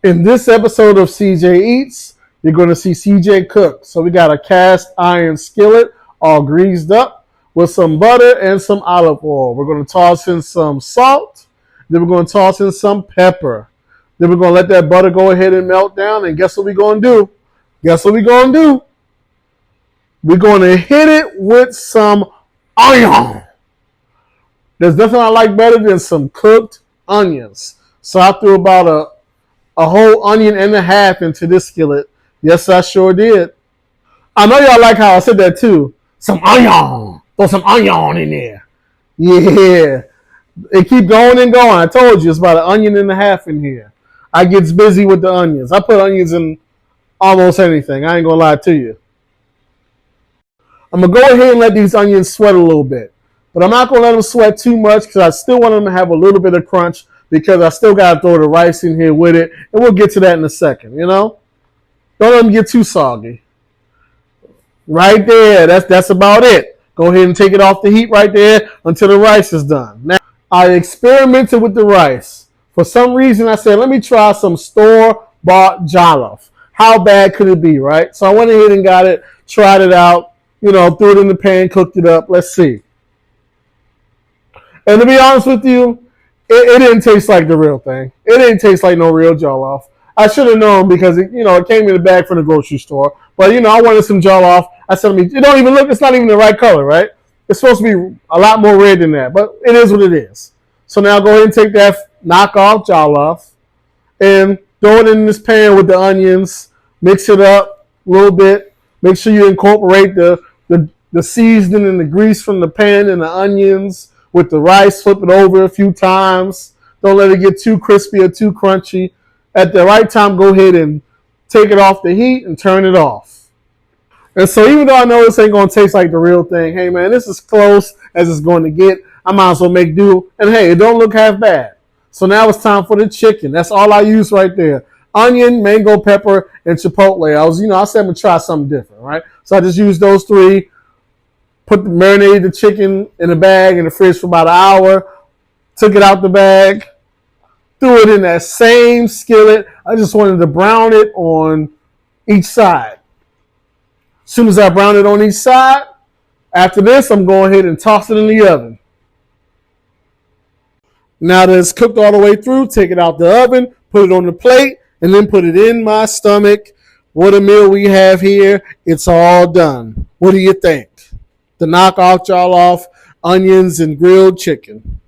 In this episode of CJ Eats, you're going to see CJ cook. So we got a cast iron skillet all greased up with some butter and some olive oil. We're going to toss in some salt. Then we're going to toss in some pepper. Then we're going to let that butter go ahead and melt down. And guess what we're going to do? Guess what we're going to do? We're going to hit it with some onion. There's nothing I like better than some cooked onions. So I threw about a whole onion and a half into this skillet. Yes, I sure did. I know y'all like how I said that too. Some onion. Throw some onion in there. Yeah. It keep going and going. I told you it's about an onion and a half in here. I gets busy with the onions. I put onions in almost anything. I ain't gonna lie to you. I'm gonna go ahead and let these onions sweat a little bit. But I'm not gonna let them sweat too much because I still want them to have a little bit of crunch because I still gotta throw the rice in here with it. And we'll get to that in a second, you know? Don't let them get too soggy. Right there, that's about it. Go ahead and take it off the heat right there until the rice is done. Now, I experimented with the rice. For some reason, I said, let me try some store-bought Jallof. How bad could it be, right? So I went ahead and got it, tried it out, threw it in the pan, cooked it up. Let's see. And to be honest with you, it didn't taste like the real thing. It didn't taste like no real Jallof. I should have known because it came in the bag from the grocery store. But I wanted some Jallof. I said, it don't even look. It's not even the right color, right? It's supposed to be a lot more red than that, but it is what it is. So now go ahead and take that knockoff Jallof and throw it in this pan with the onions. Mix it up a little bit. Make sure you incorporate the seasoning and the grease from the pan and the onions with the rice. Flip it over a few times. Don't let it get too crispy or too crunchy. At the right time, go ahead and take it off the heat and turn it off. And so even though I know this ain't going to taste like the real thing, hey, man, this is close as it's going to get. I might as well make do. And, hey, it don't look half bad. So now it's time for the chicken. That's all I use right there. Onion, mango, pepper, and chipotle. I said I'm going to try something different, right? So I just used those three. Marinated the chicken in a bag in the fridge for about an hour. Took it out the bag. Threw it in that same skillet. I just wanted to brown it on each side. As soon as I brown it on each side, after this, I'm going ahead and toss it in the oven. Now that it's cooked all the way through, take it out the oven, put it on the plate, and then put it in my stomach. What a meal we have here. It's all done. What do you think? The knockoff Jallof, onions, and grilled chicken.